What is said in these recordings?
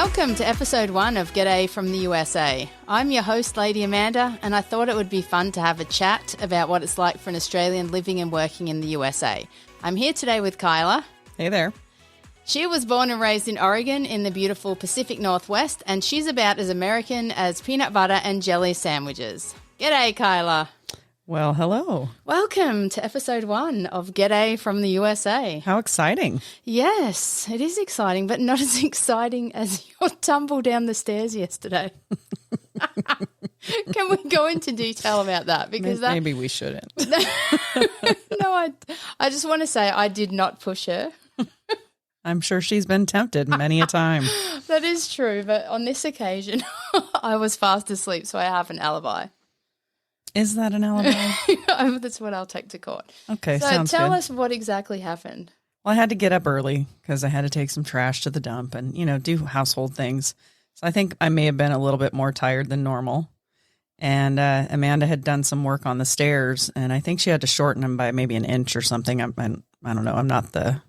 Welcome to episode 1 of G'day from the USA. I'm your host, Lady Amanda, and I thought it would be fun to have a chat about what it's like for an Australian living and working in the USA. I'm here today with Kyla. Hey there. She was born and raised in Oregon in the beautiful Pacific Northwest, and she's about as American as peanut butter and jelly sandwiches. G'day, Kyla. Well, hello. Welcome to episode 1 of G'day from the USA. How exciting. Yes, it is exciting, but not as exciting as your tumble down the stairs yesterday. Can we go into detail about that? Because maybe we shouldn't. No, I just want to say I did not push her. I'm sure she's been tempted many a time. That is true, but on this occasion, I was fast asleep, so I have an alibi. Is that an alibi? That's what I'll take to court. Okay, so sounds tell good. us what exactly happened. Well, I had to get up early because I had to take some trash to the dump and, do household things. So I think I may have been a little bit more tired than normal. And Amanda had done some work on the stairs, and I think she had to shorten them by maybe an inch or something. I don't know. I'm not the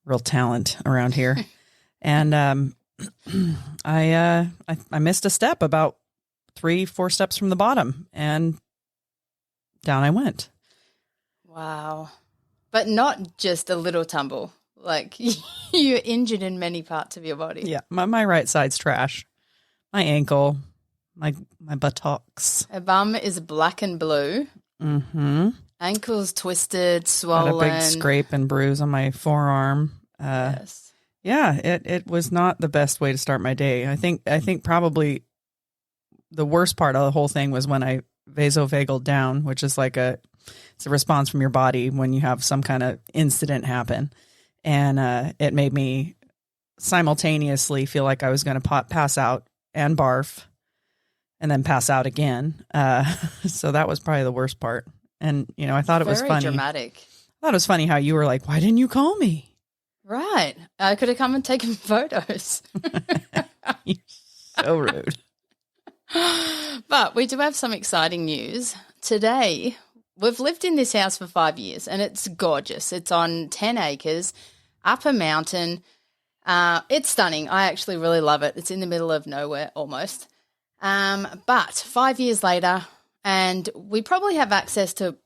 real talent around here. And I missed a step about 3-4 steps from the bottom, and down I went. Wow. But not just a little tumble. Like, you're injured in many parts of your body. Yeah, my right side's trash. My ankle, my buttocks. Her bum is black and blue. Mm-hmm. Ankles twisted, swollen. Got a big scrape and bruise on my forearm. Yes. Yeah, it was not the best way to start my day. I think probably the worst part of the whole thing was when I vasovagal down, which is it's a response from your body when you have some kind of incident happen. And it made me simultaneously feel like I was going to pass out and barf and then pass out again. So that was probably the worst part. And, I thought it was funny. Very dramatic. I thought it was funny how you were like, why didn't you call me? Right. I could have come and taken photos. You're so rude. But we do have some exciting news. Today, we've lived in this house for 5 years, and it's gorgeous. It's on 10 acres, up a mountain. It's stunning. I actually really love it. It's in the middle of nowhere almost. But 5 years later, and we probably have access to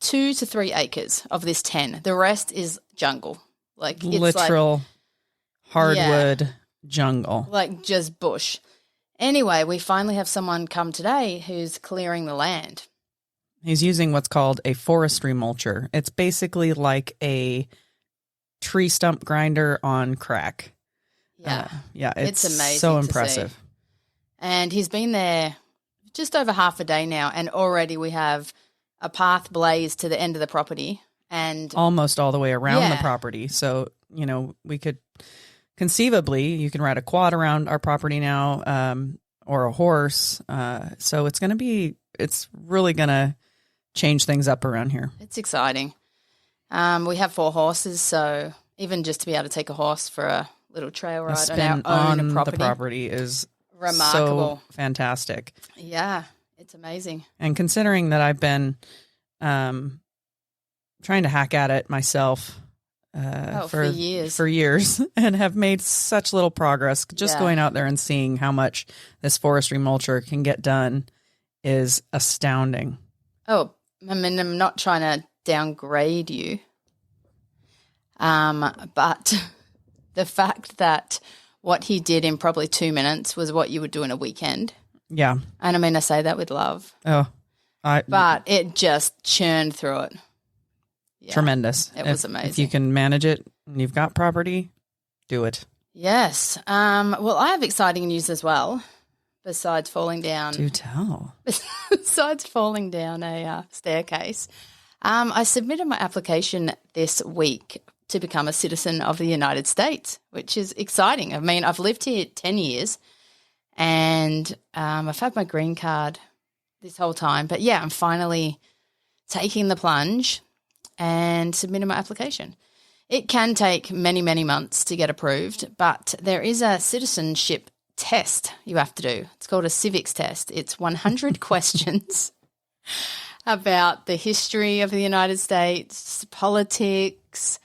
2 to 3 acres of this 10. The rest is jungle. It's literal hardwood jungle. Like just bush. Anyway, we finally have someone come today who's clearing the land. He's using what's called a forestry mulcher. It's basically like a tree stump grinder on crack. Yeah. It's amazing. So to impressive. see. And he's been there just over half a day now, and already we have a path blazed to the end of the property. And almost all the way around the property. So, we could conceivably, you can ride a quad around our property now, or a horse. So it's really going to change things up around here. It's exciting. We have 4 horses, so even just to be able to take a horse for a little trail ride on our own property. The property is remarkable. So fantastic. Yeah, it's amazing. And considering that I've been trying to hack at it myself for years and have made such little progress, just going out there and seeing how much this forestry mulcher can get done is astounding. Oh, I mean, I'm not trying to downgrade you, but the fact that what he did in probably 2 minutes was what you would do in a weekend. Yeah. And I mean, I say that with love. Oh, but it just churned through it. Yeah, tremendous. It was amazing. If you can manage it and you've got property, do it. Yes. Well, I have exciting news as well, besides falling down. Do tell. Besides falling down a staircase. I submitted my application this week to become a citizen of the United States, which is exciting. I mean, I've lived here 10 years and I've had my green card this whole time. But, yeah, I'm finally taking the plunge and submitting my application. It can take many, many months to get approved, but there is a citizenship test you have to do. It's called a civics test. It's 100 questions about the history of the United States, politics,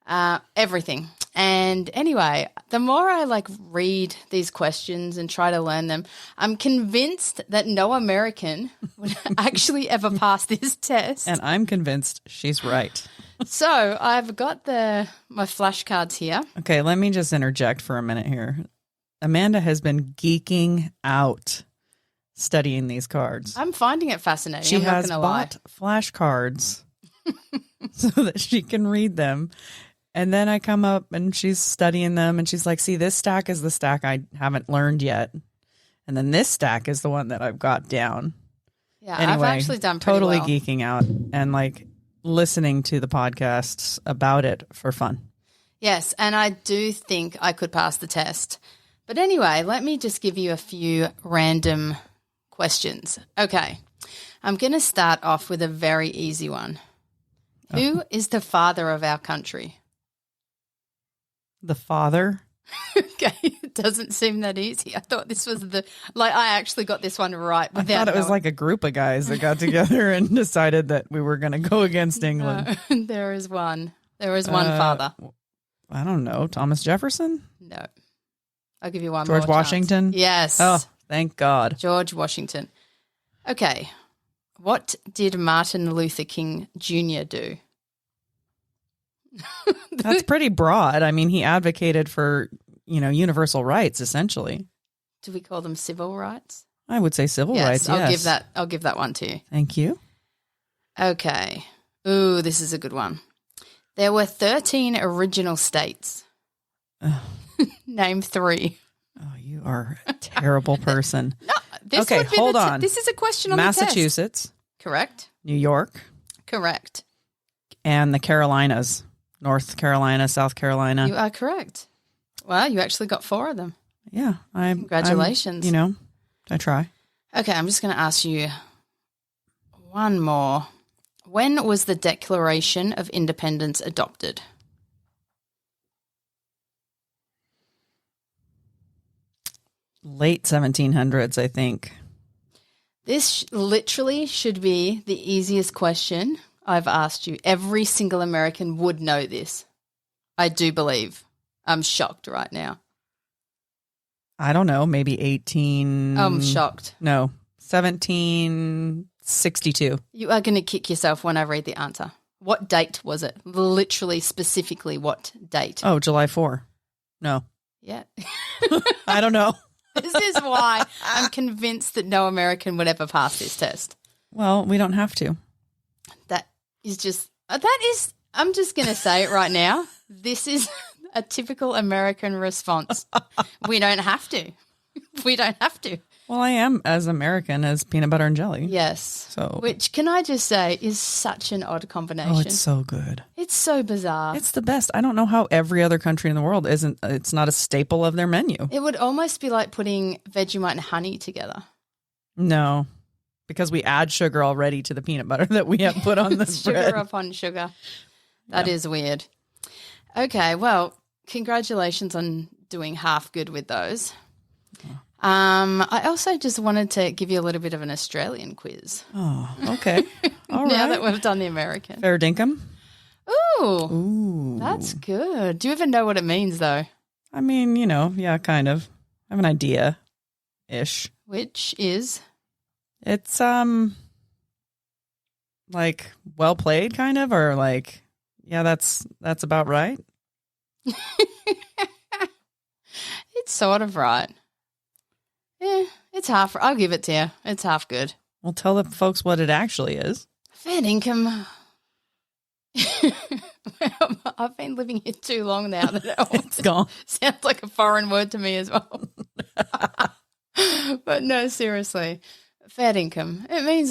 everything. And anyway, the more I read these questions and try to learn them, I'm convinced that no American would actually ever pass this test. And I'm convinced she's right. So I've got my flashcards here. Okay, let me just interject for a minute here. Amanda has been geeking out studying these cards. I'm finding it fascinating. She I'm not has going to lie. bought flashcards so that she can read them. And then I come up and she's studying them and she's like, see, this stack is the stack I haven't learned yet. And then this stack is the one that I've got down. Yeah, Anyway, I've actually done pretty totally well. geeking out and listening to the podcasts about it for fun. Yes, and I do think I could pass the test. But anyway, let me just give you a few random questions. Okay, I'm going to start off with a very easy one. Who is the father of our country? The father? Okay, it doesn't seem that easy. I thought this was I actually got this one right. I thought it was like a group of guys that got together and decided that we were going to go against England. There is one. There is one father. I don't know. Thomas Jefferson? No. I'll give you one George more Washington? chance. Yes. Oh, thank God. George Washington. Okay. What did Martin Luther King Jr. do? That's pretty broad. I mean, he advocated for, universal rights, essentially. Do we call them civil rights? I would say civil rights, yes. I'll give that one to you. Thank you. Okay. Ooh, this is a good one. There were 13 original states. Name 3. Oh, you are a terrible person. No, this okay, would be hold on. This is a question on Massachusetts. the test. Correct. New York. Correct. And the Carolinas. North Carolina, South Carolina. You are correct. Well, you actually got 4 of them. Yeah. Congratulations. I try. Okay, I'm just going to ask you one more. When was the Declaration of Independence adopted? Late 1700s, I think. This literally should be the easiest question I've asked you. Every single American would know this. I do believe. I'm shocked right now. I don't know, maybe 18. I'm shocked. No, 1762. You are going to kick yourself when I read the answer. What date was it? Literally, specifically, what date? Oh, July 4. No. Yeah. I don't know. This is why I'm convinced that no American would ever pass this test. Well, we don't have to. I'm just going to say it right now. This is a typical American response. We don't have to. We don't have to. Well, I am as American as peanut butter and jelly. Yes. So, which, can I just say, is such an odd combination. Oh, it's so good. It's so bizarre. It's the best. I don't know how every other country in the world it's not a staple of their menu. It would almost be like putting Vegemite and honey together. No, because we add sugar already to the peanut butter that we have put on the sugar bread. Upon sugar. That is weird. Okay, well, congratulations on doing half good with those. I also just wanted to give you a little bit of an Australian quiz. Oh, okay. All right. Now that we've done the American. Fair dinkum. Ooh, that's good. Do you even know what it means, though? I mean, yeah, kind of. I have an idea-ish. Which is? It's, like, well played, kind of, or like, yeah, that's about right. It's sort of right. Yeah, it's half. I'll give it to you. It's half good. Well, tell the folks what it actually is. Fair income. I've been living here too long now that It's gone. Sounds like a foreign word to me as well. But no, seriously, fair income. It means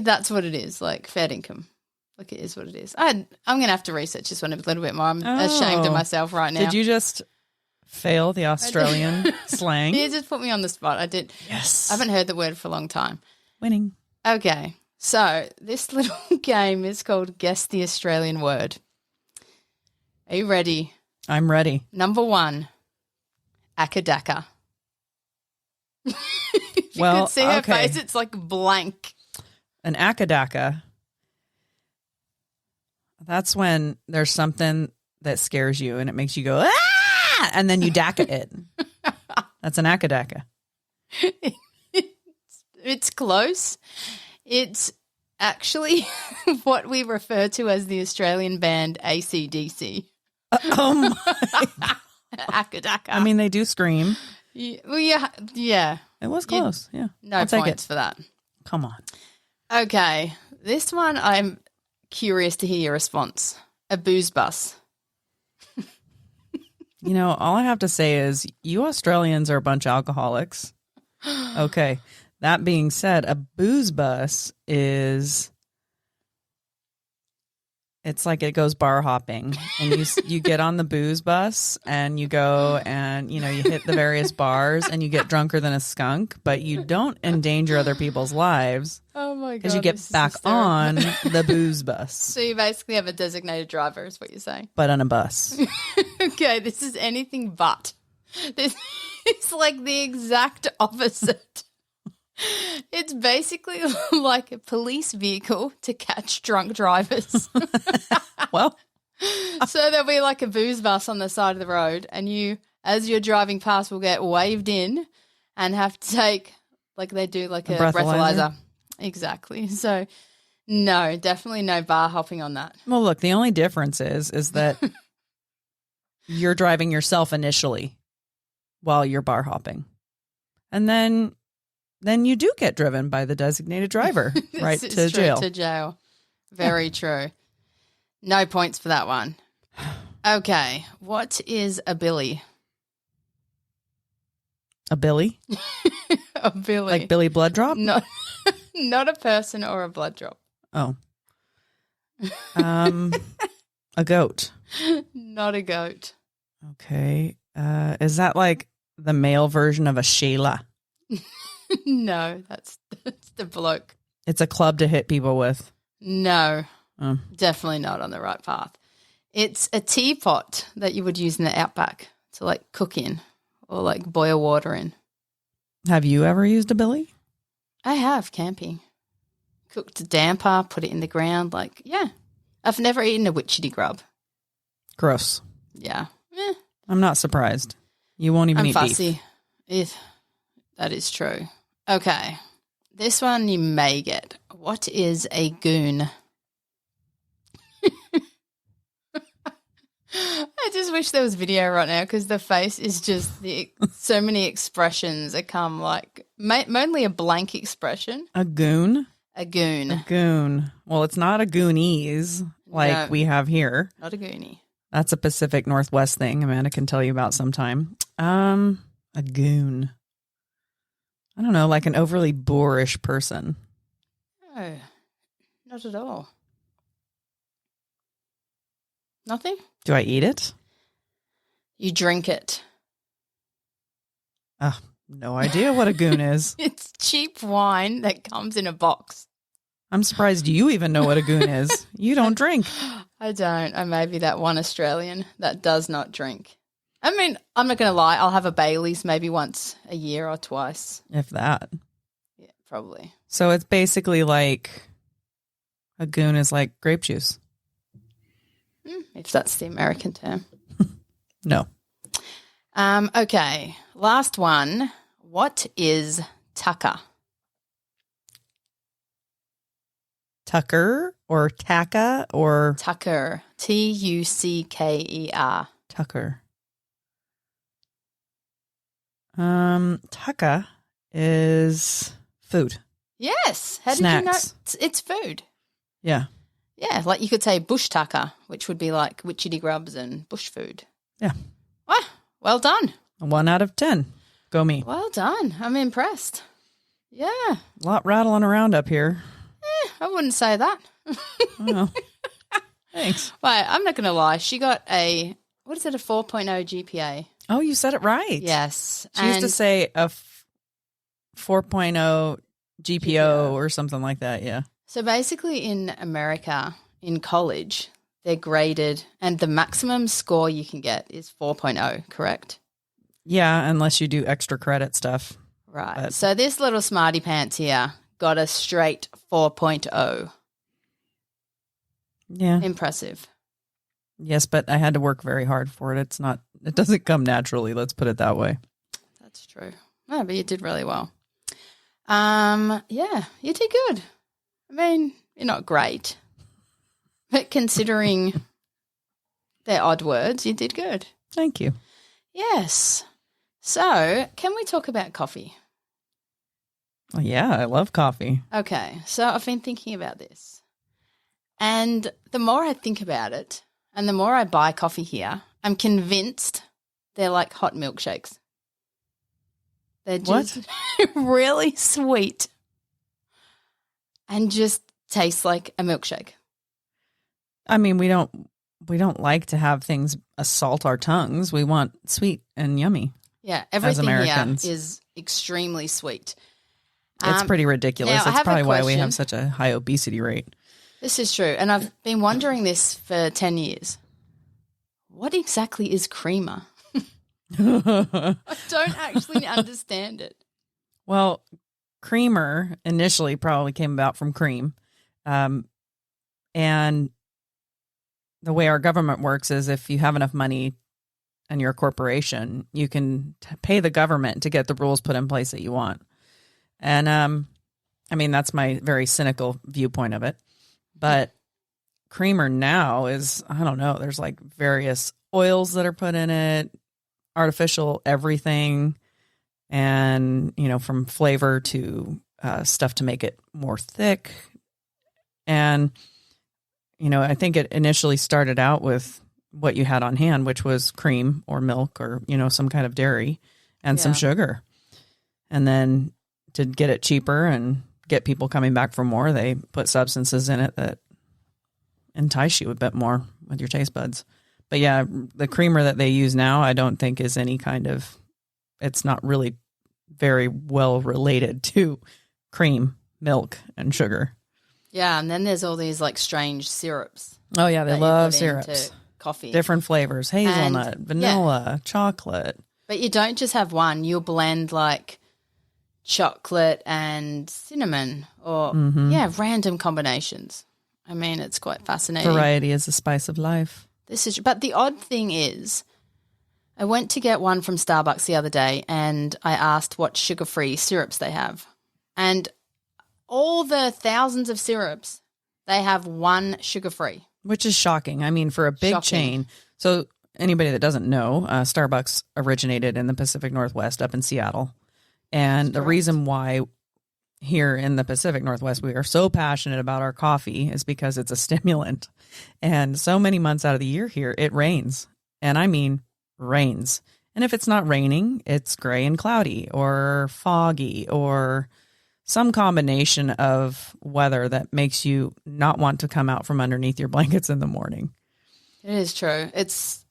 that's what it is. Like fair income. Like it is what it is. I'm going to have to research this one a little bit more. I'm ashamed of myself right now. Did you just fail the Australian slang? You just put me on the spot. I did. Yes. I haven't heard the word for a long time. Winning. Okay. So this little game is called Guess the Australian Word. Are you ready? I'm ready. Number 1, akadaka. If you could see her face, it's like blank. An akadaka. That's when there's something that scares you and it makes you go, ah! And then you daka it. That's an akadaka. It's close. It's actually what we refer to as the Australian band AC/DC. Oh my. Akadaka. I mean, they do scream. Yeah. It was close. Yeah. No I'll take points it. for that. Come on. Okay. This one, I'm curious to hear your response. A booze bus. You know, all I have to say is you Australians are a bunch of alcoholics. Okay. That being said, a booze bus is, it's like it goes bar hopping, and you get on the booze bus and you go and, you know, you hit the various bars and you get drunker than a skunk, but you don't endanger other people's lives Oh my God. because you get back on the booze bus, So you basically have a designated driver is what you're saying. but on a bus. Okay, this is anything but. This is like the exact opposite. It's basically like a police vehicle to catch drunk drivers. Well, So there'll be like a booze bus on the side of the road, and you, as you're driving past, will get waved in and have to take, like they do, like a breathalyzer. Exactly. So no, definitely no bar hopping on that. well, look, the only difference is that you're driving yourself initially while you're bar hopping. And then you do get driven by the designated driver right This to is true, jail. To jail. Very true. No points for that one. Okay. What is a billy? A Billy? A billy. Like Billy Blood Drop? Not a person or a blood drop. Oh. A goat. Not a goat. Okay. Is that like the male version of a Sheila? No, that's the bloke. It's a club to hit people with. No, Oh. definitely not on the right path. It's a teapot that you would use in the outback to like cook in or like boil water in. Have you ever used a Billy? I have camping. Cooked a damper, put it in the ground. Like, yeah. I've never eaten a witchetty grub. Gross. Yeah. I'm not surprised. You won't even I'm eat fussy. beef. That is true. Okay. This one you may get. What is a goon? I just wish there was video right now because the face is just so many expressions that come like mainly a blank expression. A goon? A goon. A goon. Well, it's not a Goonies like No. we have here. Not a goonie. That's a Pacific Northwest thing Amanda can tell you about sometime. A goon. I don't know, like an overly boorish person. No, not at all. Nothing? Do I eat it? You drink it. No idea what a goon is. It's cheap wine that comes in a box. I'm surprised you even know what a goon is. You don't drink. I don't. I may be that one Australian that does not drink. I mean, I'm not going to lie. I'll have a Bailey's maybe once a year or twice. If that. Yeah, probably. So it's basically like a goon is like grape juice. If that's the American term. No. Okay. Last one. What is tucker? Tucker or Taka or Tucker. Tucker. Tucker. Tucker is food. Yes. How Snacks. did you know? It's food. Yeah. Yeah, like you could say bush tucker, which would be like witchetty grubs and bush food. Yeah. Well done. 1 out of 10. Go me. Well done. I'm impressed. Yeah. A lot rattling around up here. I wouldn't say that. Oh. Thanks. Wait, I'm not going to lie. She got a 4.0 GPA. Oh, you said it right. Yes. She used to say a 4.0 GPO GPO. or something like that. Yeah. So basically in America, in college, they're graded and the maximum score you can get is 4.0, correct? Yeah, unless you do extra credit stuff. Right. But- So this little smarty pants here got a straight 4.0. Yeah. Impressive. Yes, but I had to work very hard for it. It doesn't come naturally. Let's put it that way. That's true. No, but you did really well. Yeah, you did good. I mean, you're not great, but considering they're odd words, you did good. Thank you. Yes. So, can we talk about coffee? Well, yeah, I love coffee. Okay, so I've been thinking about this. And the more I think about it and the more I buy coffee here, I'm convinced they're like hot milkshakes. They're just really sweet and just taste like a milkshake. I mean, we don't like to have things assault our tongues. We want sweet and yummy. Yeah, everything here Americans. is extremely sweet. It's pretty ridiculous. now, I It's have a probably why we question. have such a high obesity rate. This is true. And I've been wondering this for 10 years. What exactly is creamer? I don't actually understand it. Well, creamer initially probably came about from cream. And the way our government works is if you have enough money and you're a corporation, you can pay the government to get the rules put in place that you want. And I mean, that's my very cynical viewpoint of it. But creamer now is, I don't know, there's like various oils that are put in it, artificial everything, and, you know, from flavor to stuff to make it more thick. And, you know, I think it initially started out with what you had on hand, which was cream or milk or, you know, some kind of dairy and some sugar. And then to get it cheaper and get people coming back for more, they put substances in it that entice you a bit more with your taste buds. But yeah, the creamer that they use now, I don't think is any kind of, it's not really very well related to cream, milk, and sugar. Yeah, and then there's all these like strange syrups. Oh yeah, they that you love put syrups. into coffee. Different flavors, hazelnut, vanilla, chocolate. But you don't just have one. You'll blend like chocolate and cinnamon or, random combinations. I mean, it's quite fascinating. Variety is the spice of life. But the odd thing is, I went to get one from Starbucks the other day and I asked what sugar-free syrups they have. And all the thousands of syrups, they have one sugar-free. Which is shocking. I mean, for a big chain. So anybody that doesn't know, Starbucks originated in the Pacific Northwest up in Seattle. And the reason why here in the Pacific Northwest we are so passionate about our coffee is because it's a stimulant. And so many months out of the year here, it rains. And I mean rains. And if it's not raining, it's gray and cloudy or foggy or some combination of weather that makes you not want to come out from underneath your blankets in the morning. It is true. It's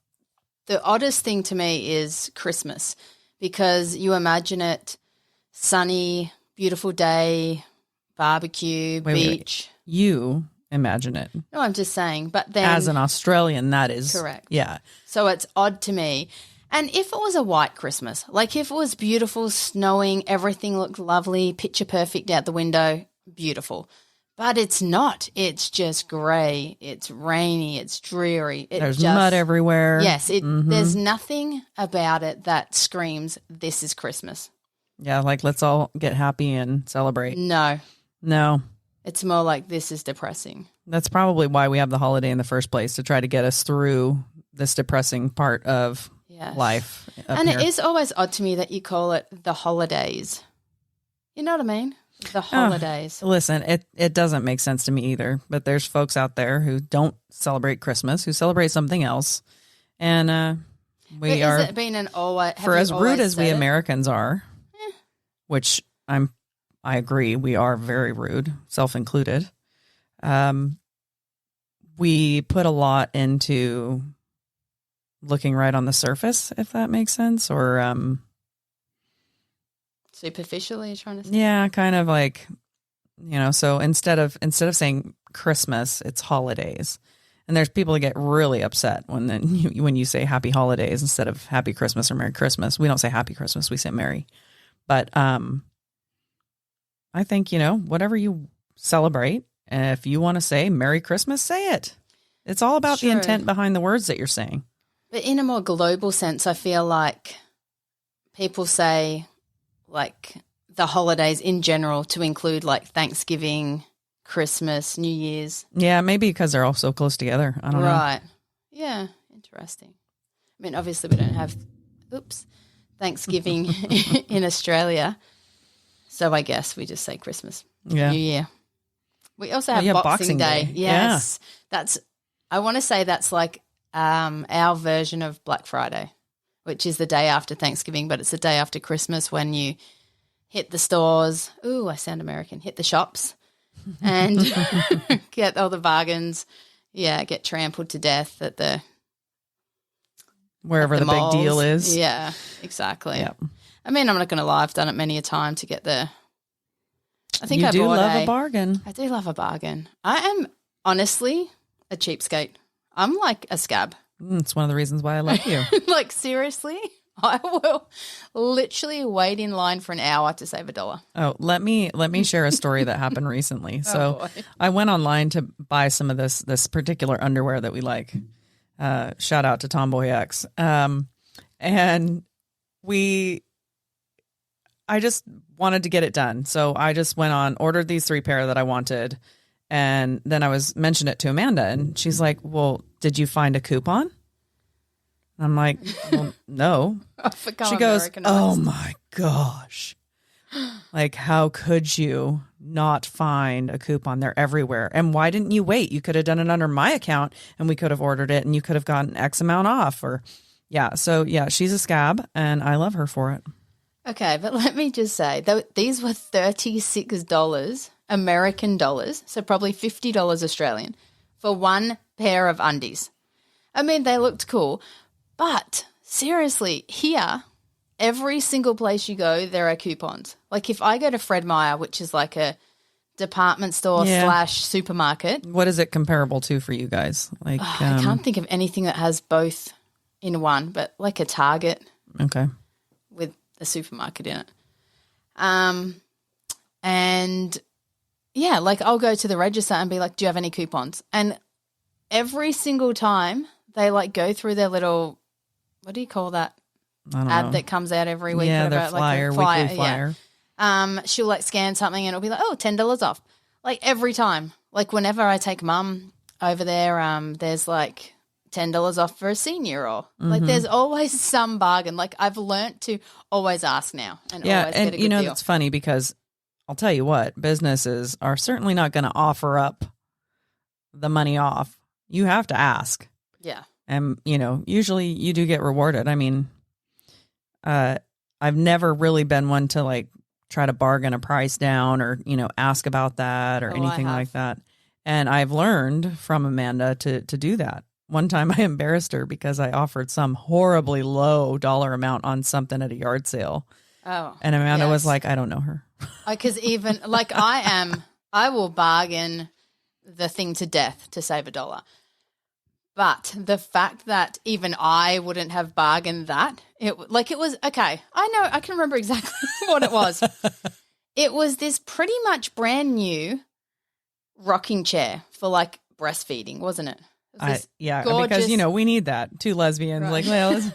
the oddest thing to me is Christmas, because you imagine it sunny, beautiful day, barbecue, beach. You imagine it. No, I'm just saying. But then, as an Australian, that is correct. Yeah. So it's odd to me. And if it was a white Christmas, like if it was beautiful, snowing, everything looked lovely, picture perfect out the window, beautiful. But it's not. It's just grey. It's rainy. It's dreary. There's mud everywhere. Yes. There's nothing about it that screams, this is Christmas. Yeah, like let's all get happy and celebrate. No. It's more like this is depressing. That's probably why we have the holiday in the first place, to try to get us through this depressing part of life. And it is always odd to me that you call it the holidays. You know what I mean? The holidays. Listen, it doesn't make sense to me either, but there's folks out there who don't celebrate Christmas, who celebrate something else. And we are, has it been an always, for as rude as we Americans are, which I agree, we are very rude, self-included. We put a lot into looking right on the surface, if that makes sense, or superficially, you're trying to say? Yeah, kind of like, you know, so instead of saying Christmas, it's holidays. And there's people that get really upset when you say happy holidays instead of happy Christmas or Merry Christmas. We don't say happy Christmas, we say Merry. But I think, you know, whatever you celebrate, and if you want to say Merry Christmas, say it. It's all about the True. intent behind the words that you're saying. But in a more global sense, I feel like people say like the holidays in general to include like Thanksgiving, Christmas, New Year's. Yeah, maybe because they're all so close together. I don't know. Right. Yeah, interesting. I mean, obviously we don't have, Thanksgiving in Australia. So I guess we just say Christmas, Yeah. New Year. We also have yeah, Boxing Day. Yeah. Yes. I want to say that's like our version of Black Friday, which is the day after Thanksgiving, but it's the day after Christmas when you hit the stores. Ooh, I sound American. Hit the shops and get all the bargains. Yeah, get trampled to death at Wherever the malls. big deal is. Yeah, exactly. Yeah. I mean, I'm not going to lie. I've done it many a time to get I think You I do bought love a bargain. I do love a bargain. I am honestly a cheapskate. I'm like a scab. It's one of the reasons why I love you. Like seriously, I will literally wait in line for an hour to save $1. Oh, let me share a story that happened recently. So boy. I went online to buy some of this particular underwear that we like. Shout out to Tomboy X. And I just wanted to get it done. So I just went on, ordered these 3 pair that I wanted. And then I mentioned it to Amanda and she's like, well, did you find a coupon? I'm like, well, no. I forgot She I'm goes, Americanized. oh my gosh. Like, how could you not find a coupon? They're everywhere. And why didn't you wait? You could have done it under my account and we could have ordered it and you could have gotten X amount off So she's a scab and I love her for it. Okay, but let me just say, these were $36 American dollars, so probably $50 Australian, for 1 pair of undies. I mean, they looked cool, but seriously, here, every single place you go, there are coupons. Like if I go to Fred Meyer, which is like a department store / supermarket. What is it comparable to for you guys? Like I can't think of anything that has both in one, but like a Target Okay. with a supermarket in it. And yeah, like I'll go to the register and be like, do you have any coupons? And every single time they like go through their little, what do you call that I don't ad know. that comes out every week? Yeah, whatever, their flyer, like a weekly flyer. Yeah. She'll like scan something and it'll be like, oh, $10 off. Like every time. Like whenever I take mum over there, there's like $10 off for a senior or like there's always some bargain. Like I've learnt to always ask now and always get a good deal. That's funny because I'll tell you what, businesses are certainly not going to offer up the money off. You have to ask. Yeah. And, usually you do get rewarded. I mean, I've never really been one to like try to bargain a price down or, ask about that or anything like that. And I've learned from Amanda to do that. One time I embarrassed her because I offered some horribly low dollar amount on something at a yard sale. Oh. And Amanda was like, I don't know her. Because even like I will bargain the thing to death to save $1. But the fact that even I wouldn't have bargained that, it was, okay, I can remember exactly what it was. It was this pretty much brand new rocking chair for like breastfeeding, wasn't it? Because, gorgeous- we need that. 2 lesbians, Right. like, well, let's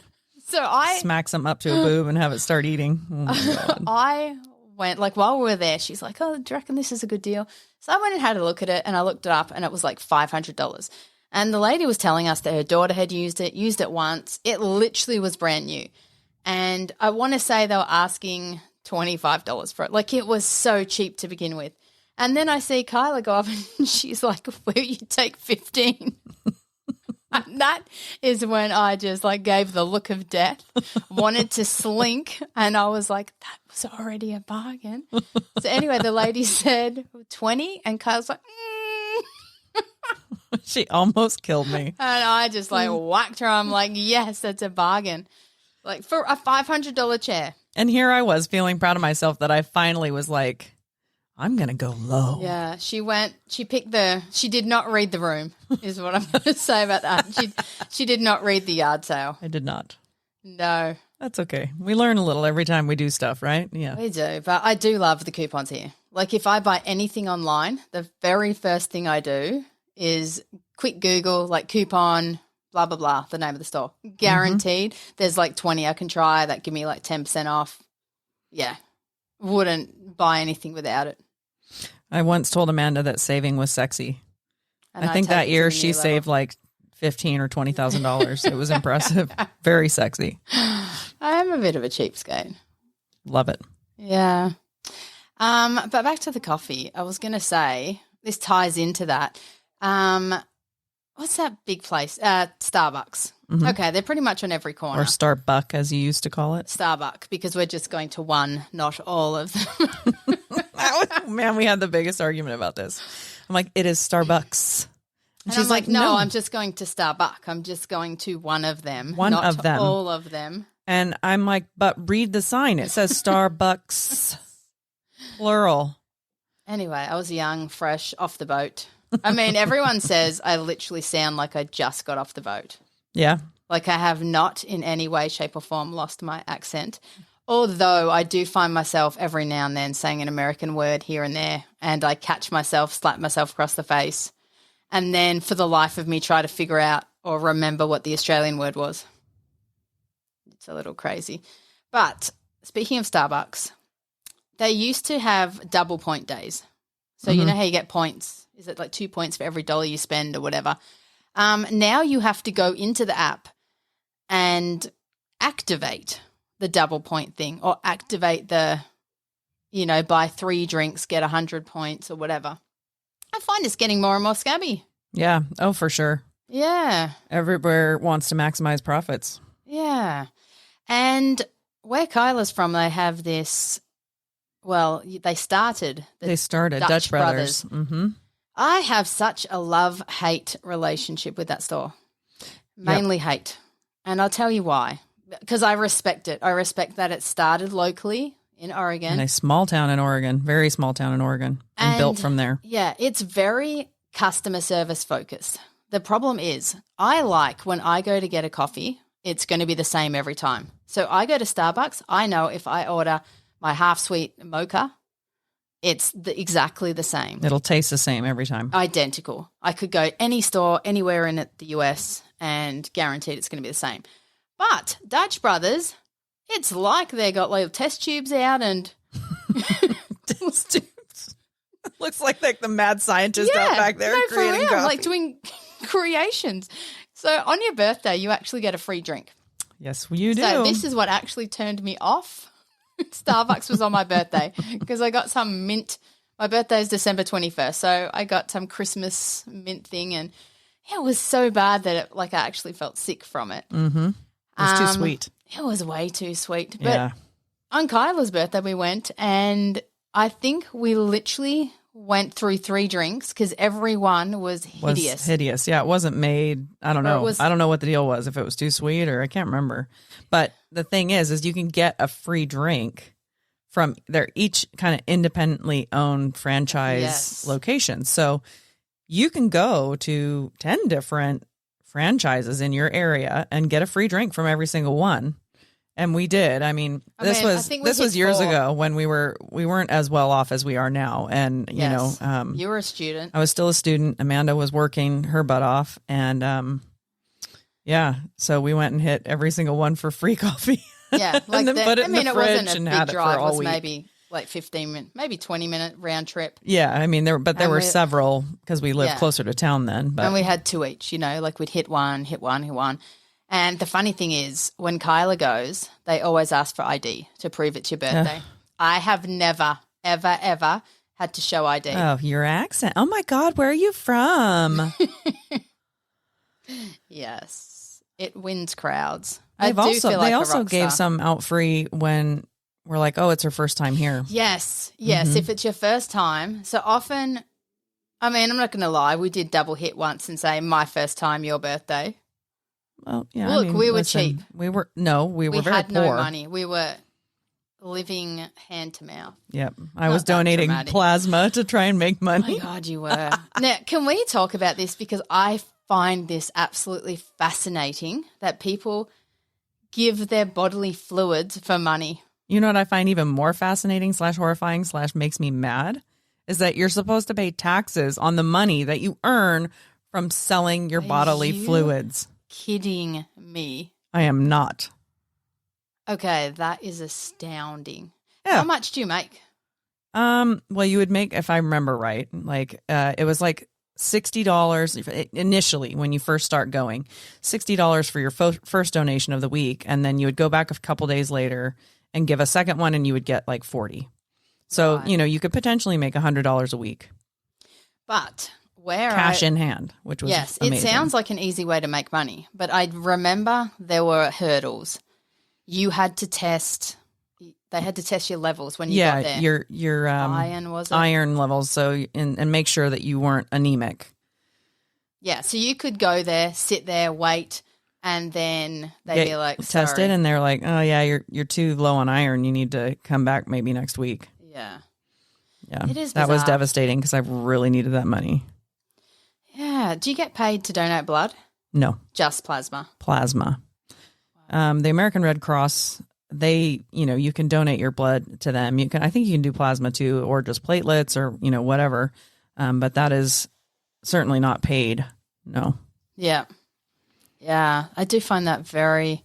So I smack something up to a boob and have it start eating. Oh my God. I went, like, while we were there, she's like, oh, do you reckon this is a good deal? So I went and had a look at it, and I looked it up, and it was like $500. And the lady was telling us that her daughter had used it once. It literally was brand new. And I want to say they were asking $25 for it. Like, it was so cheap to begin with. And then I see Kyla go up, and she's like, will you take 15? And that is when I just like gave the look of death, wanted to slink, and I was like, that was already a bargain. So anyway, the lady said 20, and Kyle's like, She almost killed me. and I just like whacked her. I'm like, yes, that's a bargain. Like for a $500 chair. And here I was feeling proud of myself that I finally was like, I'm going to go low. Yeah, she did not read the room, is what I'm going to say about that. She did not read the yard sale. I did not. No. That's okay. We learn a little every time we do stuff, right? Yeah. We do, but I do love the coupons here. Like if I buy anything online, the very first thing I do is quick Google, like coupon, blah, blah, blah, the name of the store. Guaranteed. There's like 20 I can try that give me like 10% off. Yeah. Wouldn't buy anything without it. I once told Amanda that saving was sexy. And I think take that it year to a she new saved level. like $15,000 or $20,000. It was impressive. Very sexy. I am a bit of a cheapskate. Love it. Yeah. But back to the coffee. I was going to say, this ties into that. What's that big place? Starbucks. Mhm. Okay, they're pretty much on every corner. Or Starbuck, as you used to call it. Starbuck, because we're just going to one, not all of them. Man, we had the biggest argument about this. I'm like, it is Starbucks. And she's like, no, I'm just going to Starbuck. I'm just going to one of them, One not of them. all of them. And I'm like, but read the sign. It says Starbucks, plural. Anyway, I was young, fresh, off the boat. I mean, everyone says I literally sound like I just got off the boat. Yeah. Like I have not in any way, shape or form lost my accent. Although I do find myself every now and then saying an American word here and there, and I catch myself, slap myself across the face, and then for the life of me try to figure out or remember what the Australian word was. It's a little crazy. But speaking of Starbucks, they used to have double point days. So you know how you get points? Is it like 2 points for every dollar you spend or whatever? Now you have to go into the app and activate the double point thing, or activate the, buy 3 drinks, get 100 points or whatever. I find it's getting more and more scabby. Yeah. Oh, for sure. Yeah. Everywhere wants to maximize profits. Yeah. And where Kyla's from, they have this, well, they started. They started Dutch Brothers. Mm-hmm. I have such a love-hate relationship with that store. Mainly hate. And I'll tell you why. Because I respect it. I respect that it started locally in Oregon. In a small town in Oregon, very small town in Oregon, and built from there. Yeah, it's very customer service focused. The problem is I like when I go to get a coffee, it's going to be the same every time. So I go to Starbucks, I know if I order my half-sweet mocha, it's exactly the same. It'll taste the same every time. Identical. I could go any store anywhere in the US and guaranteed it's going to be the same. But Dutch Brothers, it's like they got little test tubes out and Test tubes. Looks like the mad scientist out back there for creating real, coffee. like doing creations. So on your birthday, you actually get a free drink. Yes, you do. So this is what actually turned me off. Starbucks was on my birthday because I got some mint. My birthday is December 21st, so I got some Christmas mint thing, and it was so bad that I actually felt sick from it. Mm-hmm. It was too sweet. It was way too sweet. But Yeah. on Kyla's birthday, we went, and I think we literally went through 3 drinks because everyone was hideous. Was hideous. Yeah, it wasn't made. I don't know. I don't know what the deal was, if it was too sweet or I can't remember. But the thing is you can get a free drink from they're each kind of independently owned franchise locations. So you can go to 10 different franchises in your area and get a free drink from every single one. And we did. I mean, this was years 4. ago when we weren't as well off as we are now. And you were a student. I was still a student. Amanda was working her butt off, and so we went and hit every single one for free coffee. Yeah, and then put it in the it fridge wasn't a and big had it drive. for all It was week. maybe like 15 minute, maybe 20-minute round trip. Yeah, I mean there were several because we lived Yeah. closer to town then. But And we had 2 each, we'd hit one. And the funny thing is, when Kyla goes, they always ask for ID to prove it's your birthday. I have never, ever, ever had to show ID. oh, your accent! Oh my God, where are you from? Yes, it wins crowds. They like also a rock gave star. some out free when we're like, oh, it's her first time here. Yes, Mm-hmm. if it's your first time. So often, I mean, I'm not going to lie, we did double hit once and say, my first time, your birthday. Well, yeah. Look, we were cheap. We were very had poor. no money. We were living hand to mouth. Yep, I was that donating dramatic. plasma to try and make Oh my money. God, you were. Now, can we talk about this? Because I find this absolutely fascinating that people give their bodily fluids for money. You know what I find even more fascinating / horrifying / makes me mad is that you're supposed to pay taxes on the money that you earn from selling your Are bodily you fluids. kidding me? I am not. Okay, that is astounding. Yeah. How much do you make? Well, you would make, if I remember right, like, it was like $60 initially when you first start going, $60 for your first donation of the week. And then you would go back a couple days later and give a second one and you would get like 40. So, Right. you could potentially make $100 a week. But where Cash in hand, which was yes, amazing. it sounds like an easy way to make money. But I remember there were hurdles. You had to test. They had to test your levels when you got there. your Iron, was it? iron levels. So and make sure that you weren't anemic. Yeah, so you could go there, sit there, wait, and then they'd be like, tested, sorry. and they're like, oh yeah, you're too low on iron. You need to come back maybe next week. Yeah. Yeah, It is that was bizarre. devastating because I really needed that money. Yeah. Do you get paid to donate blood? No, Just plasma. plasma. The American Red Cross, they, you can donate your blood to them. I think you can do plasma too, or just platelets or, whatever. But that is certainly not paid. No. Yeah. Yeah. I do find that very,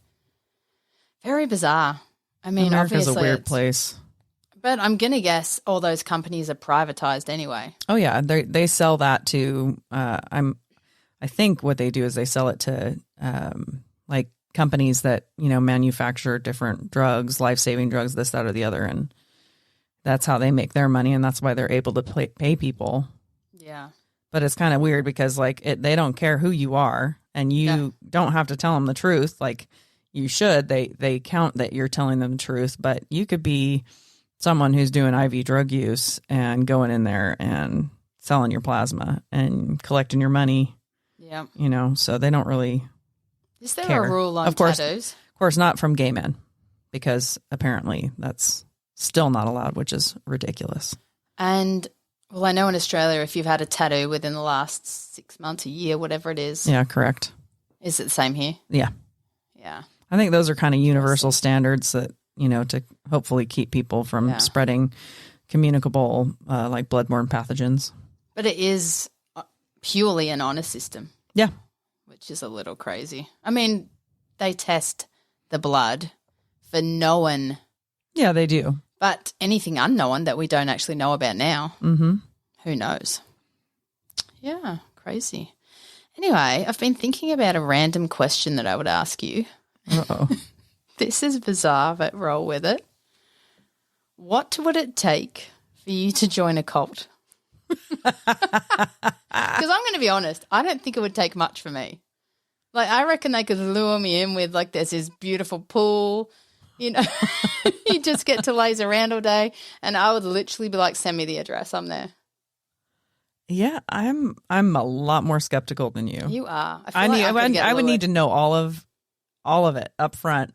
very bizarre. I mean, America's obviously a weird it's- place. But I'm going to guess all those companies are privatized anyway. Oh yeah, they sell that to. I think what they do is they sell it to like companies that manufacture different drugs, life-saving drugs, this, that, or the other, and that's how they make their money, and that's why they're able to pay people. Yeah. But it's kind of weird because they don't care who you are, and you don't have to tell them the truth. Like you should. They count that you're telling them the truth, but you could be someone who's doing IV drug use and going in there and selling your plasma and collecting your money. Yeah. So they don't really Is there care. a rule on Of course. tattoos? Of course, not from gay men, because apparently that's still not allowed, which is ridiculous. And, well, I know in Australia, if you've had a tattoo within the last 6 months, a year, whatever it is, Yeah, correct. is it the same here? Yeah. Yeah. I think those are kind of universal standards that, to hopefully keep people from spreading communicable, like bloodborne pathogens. But it is purely an honor system. Yeah. Which is a little crazy. I mean, they test the blood for known, Yeah, they do. but anything unknown that we don't actually know about now, Mm-hmm. who knows? Yeah, crazy. Anyway, I've been thinking about a random question that I would ask you. Uh-oh. This is bizarre, but roll with it. What would it take for you to join a cult? Because I'm going to be honest, I don't think it would take much for me. Like, I reckon they could lure me in with, like, there's this beautiful pool, you just get to laze around all day, and I would literally be like, send me the address, I'm there. Yeah, I'm a lot more skeptical than you. You are. I would need to know all of it up front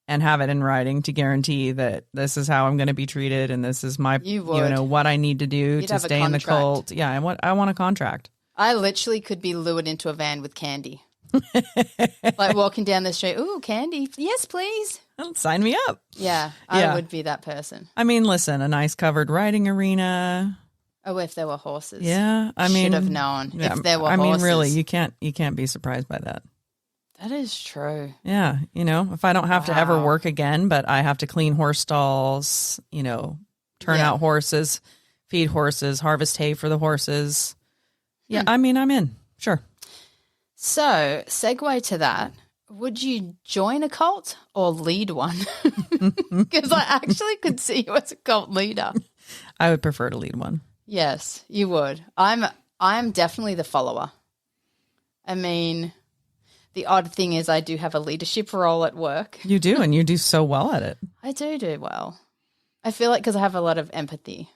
and have it in writing to guarantee that this is how I'm going to be treated and this is my what I need to do to stay in the cult. Yeah, I want a contract. I literally could be lured into a van with candy. Like walking down the street, ooh, candy. Yes, please. Sign me up. Yeah, I would be that person. I mean, listen, a nice covered riding arena. Oh, if there were horses. Yeah, I mean, should have known if there were I horses. mean, really, you can't be surprised by that. That is true. Yeah, if I don't have to ever work again, but I have to clean horse stalls, turn out horses, feed horses, harvest hay for the horses. Yeah, I mean, I'm in. Sure. So, segue to that, would you join a cult or lead one? Because I actually could see you as a cult leader. I would prefer to lead one. Yes, you would. I'm definitely the follower. I mean, the odd thing is I do have a leadership role at work. You do, and you do so well at it. I do well. I feel like because I have a lot of empathy.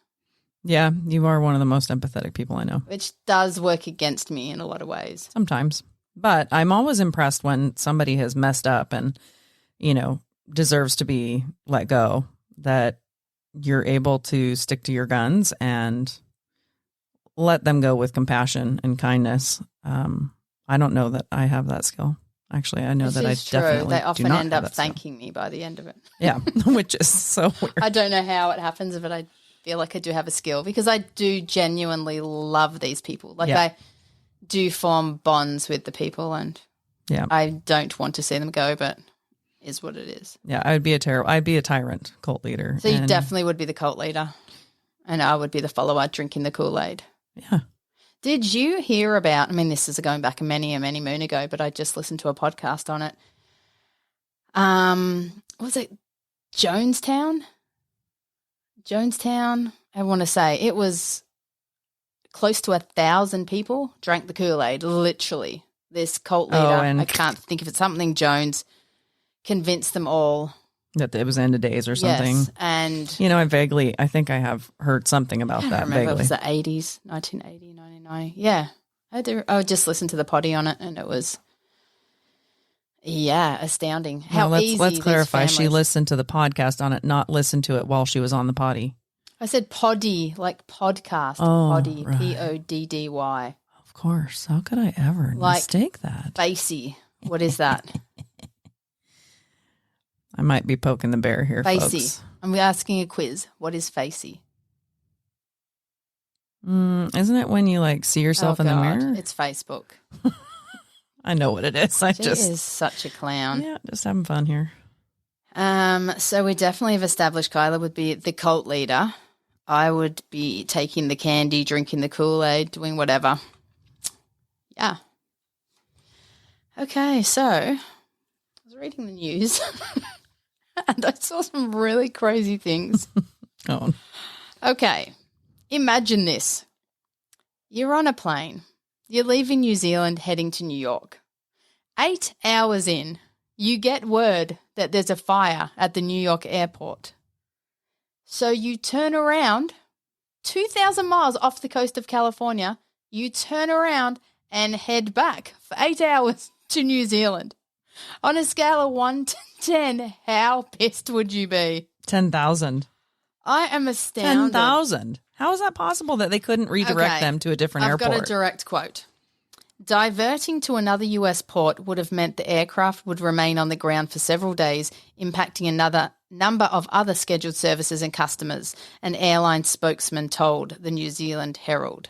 Yeah, you are one of the most empathetic people I know. Which does work against me in a lot of ways. Sometimes. But I'm always impressed when somebody has messed up and, deserves to be let go, that you're able to stick to your guns and let them go with compassion and kindness. I don't know that I have that skill. Actually, I know that I definitely They often do not end have up that skill. thanking me by the end of it. Yeah, which is so weird. I don't know how it happens, but I feel like I do have a skill because I do genuinely love these people. Like do form bonds with the people, and Yeah. I don't want to see them go, but is what it is. Yeah, I'd be a tyrant cult leader. So you definitely would be the cult leader, and I would be the follower drinking the Kool-Aid. Yeah. Did you hear about, I mean, this is going back many moon ago, but I just listened to a podcast on it. Was it Jonestown? I want to say it was close to 1,000 people drank the Kool-Aid, literally. This cult leader, and I can't think of it, something Jones, convinced them all. That it was end of days or something. Yes, and I think I have heard something about that. I remember vaguely. it was the 80s, 1980, 1990. Yeah, I just listened to the potty on it, and it was, astounding. How easy. Let's clarify. these She families- listened to the podcast on it, not listened to it while she was on the potty. I said poddy, like podcast. Oh, Poddy, right. Poddy. Of course. How could I ever mistake that? Facey. What is that? I might be poking the bear here, Facey. folks. I'm asking a quiz. What is facey? Isn't it when you see yourself in the mirror? It's Facebook. I know what it is. She is such a clown. Yeah, just having fun here. So we definitely have established Kyla would be the cult leader. I would be taking the candy, drinking the Kool-Aid, doing whatever. Yeah. Okay, so I was reading the news and I saw some really crazy things. Oh, Okay, imagine this. You're on a plane. You're leaving New Zealand, heading to New York. 8 hours in, you get word that there's a fire at the New York airport. So you turn around, 2,000 miles off the coast of California, you turn around and head back for 8 hours to New Zealand. On a scale of 1 to 10, how pissed would you be? 10,000. I am astounded. 10,000. How is that possible that they couldn't redirect Okay. them to a different I've airport? got a direct quote. Diverting to another US port would have meant the aircraft would remain on the ground for several days, impacting another number of other scheduled services and customers, an airline spokesman told the New Zealand Herald.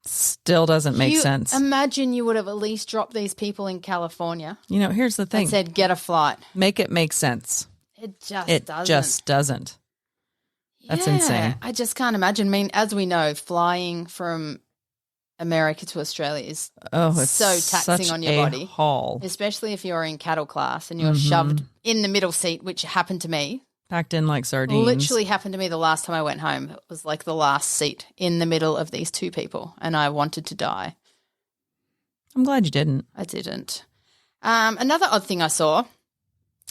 Still doesn't make You sense. Imagine you would have at least dropped these people in California Here's the thing. and said, get a flight. Make it make sense. It just It doesn't. just doesn't. That's insane. I just can't imagine. I mean, as we know, flying from America to Australia is Oh, it's so taxing such on your a body. haul. especially if you're in cattle class and you're Mm-hmm. shoved in the middle seat, which happened to me. Packed in like sardines. Literally happened to me the last time I went home. It was like the last seat in the middle of these two people, and I wanted to die. I'm glad you didn't. I didn't. Another odd thing I saw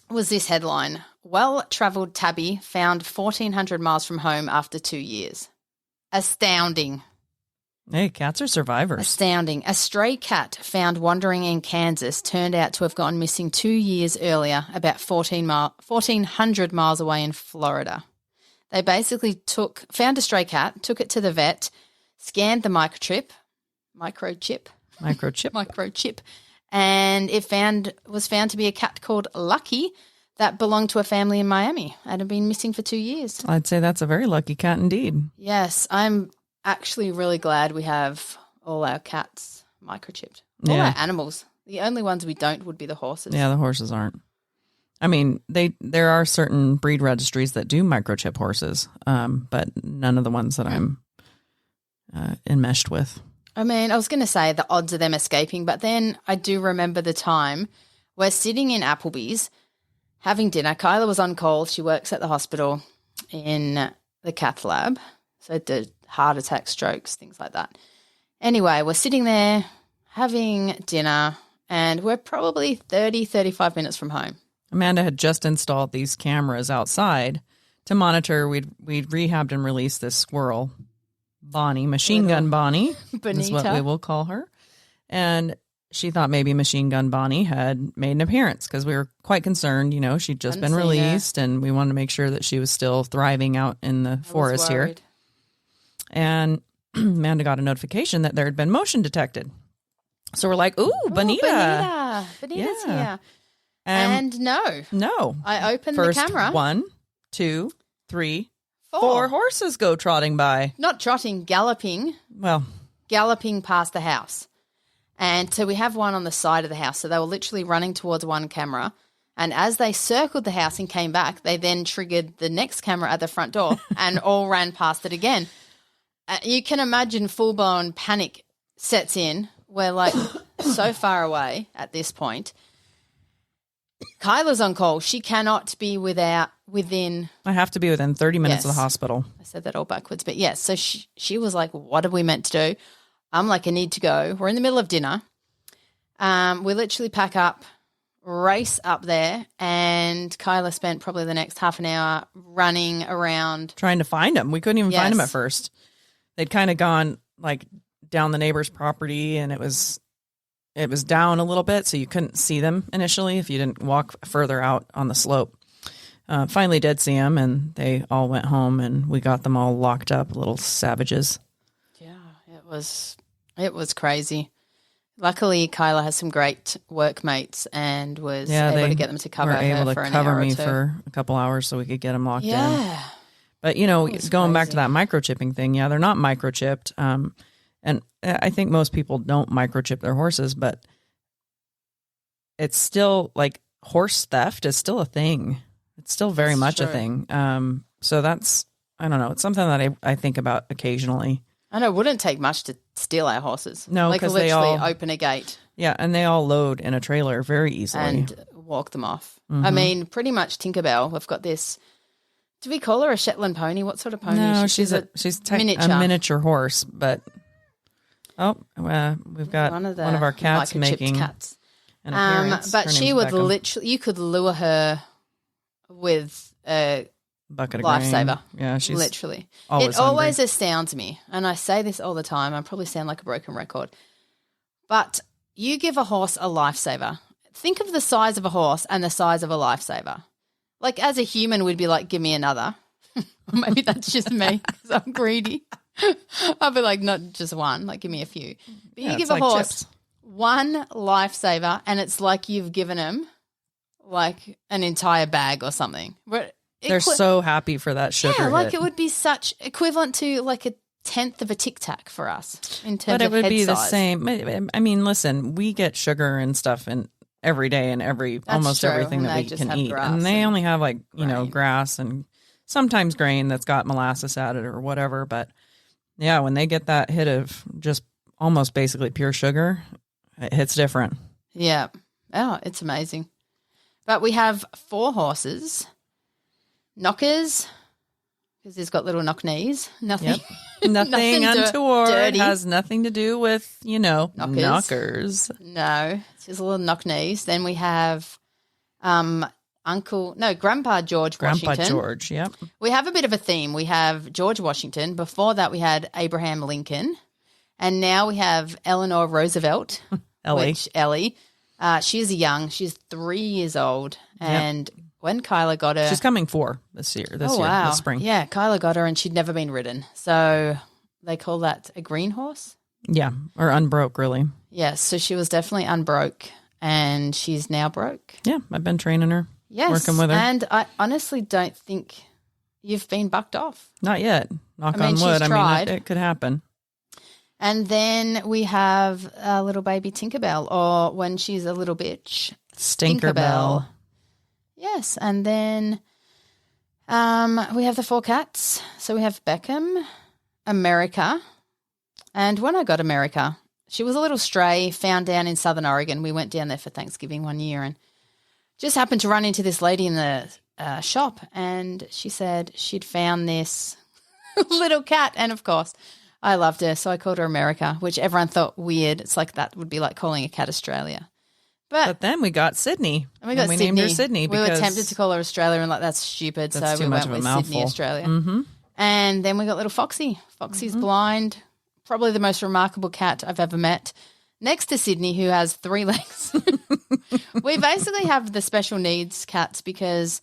was this headline. Well-travelled tabby found 1,400 miles from home after 2 years. Astounding. Hey, cats are survivors. Astounding. A stray cat found wandering in Kansas turned out to have gone missing 2 years earlier, about 1,400 miles away in Florida. They basically found a stray cat, took it to the vet, scanned the microchip, and it was found to be a cat called Lucky that belonged to a family in Miami and had been missing for 2 years. I'd say that's a very lucky cat indeed. Yes, I'm actually really glad we have all our cats microchipped. All Yeah. our animals. The only ones we don't would be the horses. Yeah, the horses aren't. I mean, there are certain breed registries that do microchip horses, but none of the ones that I'm enmeshed with. I mean, I was going to say the odds of them escaping, but then I do remember the time we're sitting in Applebee's having dinner. Kyla was on call. She works at the hospital in the cath lab. So the heart attack, strokes, things like that. Anyway, we're sitting there having dinner and we're probably 30, 35 minutes from home. Amanda had just installed these cameras outside to monitor. We'd rehabbed and released this squirrel, Bonnie, Machine Gun Bonnie, is what we Bonita. will call her. And she thought maybe Machine Gun Bonnie had made an appearance because we were quite concerned. She'd just Hadn't been seen her. released and we wanted to make sure that she was still thriving out in the I was forest here. worried. And Amanda got a notification that there had been motion detected. So we're like, ooh, Bonita. Bonita's Yeah. here. And And no, no. I opened First, the camera. 1, 2, 3, Four. 4 horses go trotting by. Not trotting, galloping Well, galloping past the house. And so we have one on the side of the house. So they were literally running towards one camera. And as they circled the house and came back, they then triggered the next camera at the front door and all ran past it again. You can imagine full-blown panic sets in. We're like so far away at this point. Kyla's on call. She cannot be within. I have to be within 30 minutes of the hospital. I said that all backwards. But yes, so she was like, what are we meant to do? I'm like, I need to go. We're in the middle of dinner. We literally pack up, race up there, and Kyla spent probably the next half an hour running around. Trying to find him. We couldn't even find him at first. They'd kind of gone like down the neighbor's property, and it was down a little bit, so you couldn't see them initially if you didn't walk further out on the slope. Finally did see him, and they all went home, and we got them all locked up, little savages. Yeah, it was crazy. Luckily, Kyla has some great workmates and was able to get them to cover her for an hour or two. Able to cover me for a couple hours so we could get them locked in. Yeah. But, going back to that microchipping thing, they're not microchipped. And I think most people don't microchip their horses, but it's still like horse theft is still a thing. It's still very much a thing. So that's, I don't know, it's something that I think about occasionally. I know it wouldn't take much to steal our horses. No, because they all open a gate. Yeah, and they all load in a trailer very easily. And walk them off. Mm-hmm. I mean, pretty much Tinkerbell. We've got this. Do we call her a Shetland pony? What sort of pony no, is she? She's a miniature horse, but we've got one of our cats making cats. An appearance. But she would literally, you could lure her with a bucket of lifesaver. Grain. Yeah, she's literally. Always always astounds me, and I say this all the time. I probably sound like a broken record, but you give a horse a lifesaver. Think of the size of a horse and the size of a lifesaver. Like, as a human, we'd be like, give me another. Maybe that's just me because I'm greedy. I'll be like, not just one, like give me a few. But you give a horse one lifesaver and it's like you've given him like an entire bag or something. They're so happy for that sugar hit. It would be such equivalent to like a tenth of a Tic Tac for us in terms of head size. But it would be the same. I mean, listen, we get sugar and stuff in every day and almost everything that we can eat. And they only have like, grass and sometimes grain that's got molasses added or whatever. But yeah, when they get that hit of just almost basically pure sugar, it hits different. Yeah. Oh, it's amazing. But we have 4 horses, knockers, because he's got little knock knees. Nothing. Yep. Nothing untoward. Dirty. Has nothing to do with, knockers. No, it's just little knock knees. Then we have Grandpa George Washington. Grandpa George, yep. We have a bit of a theme. We have George Washington. Before that, we had Abraham Lincoln. And now we have Eleanor Roosevelt. Ellie. She's young. She's 3 years old. And when Kyla got her... She's coming 4 this year, this spring. Yeah, Kyla got her and she'd never been ridden. So they call that a green horse? Yeah, or unbroke, really. Yes, so she was definitely unbroke and she's now broke. Yeah, I've been training her, working with her. And I honestly don't think you've been bucked off. Not yet. Knock on wood. It could happen. And then we have a little baby Tinkerbell, or when she's a little bitch, Stinkerbell. Yes, and then we have the 4 cats. So we have Beckham, America, and when I got America, she was a little stray, found down in Southern Oregon. We went down there for Thanksgiving one year and just happened to run into this lady in the shop, and she said she'd found this little cat, and of course I loved her, so I called her America, which everyone thought weird. It's like that would be like calling a cat Australia. But then we got Sydney. And we named her Sydney. We were tempted to call her Australia and that's stupid, so we went with Sydney, Australia. Mm-hmm. And then we got little Foxy. Foxy's blind, probably the most remarkable cat I've ever met. Next to Sydney, who has 3 legs. We basically have the special needs cats because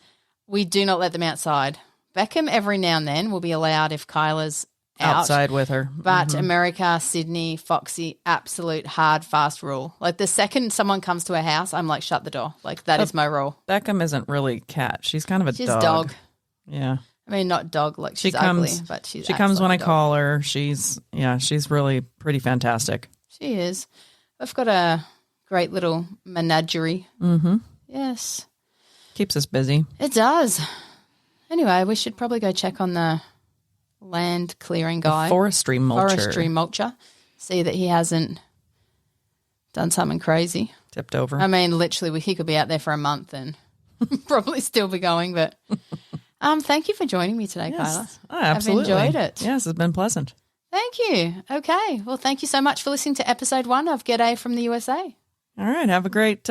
we do not let them outside. Beckham every now and then will be allowed if Kyla's outside with her. But America, Sydney, Foxy, absolute hard, fast rule. Like the second someone comes to our house, I'm like, shut the door. Like that is my rule. Beckham isn't really cat. She's kind of a dog. She's dog. Yeah. I mean, not dog like she's ugly, but she comes when I a dog. call her. She's really pretty fantastic. She is. I've got a great little menagerie. Mm-hmm. Yes. Keeps us busy. It does. Anyway, we should probably go check on the land clearing guy. Forestry mulcher. See that he hasn't done something crazy. Tipped over. I mean, literally, he could be out there for a month and probably still be going. But thank you for joining me today, Kyla. Oh, absolutely. I've enjoyed it. Yes, it's been pleasant. Thank you. Okay. Well, thank you so much for listening to episode 1 of G'day from the USA. All right. Have a great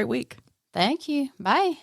week. Thank you. Bye.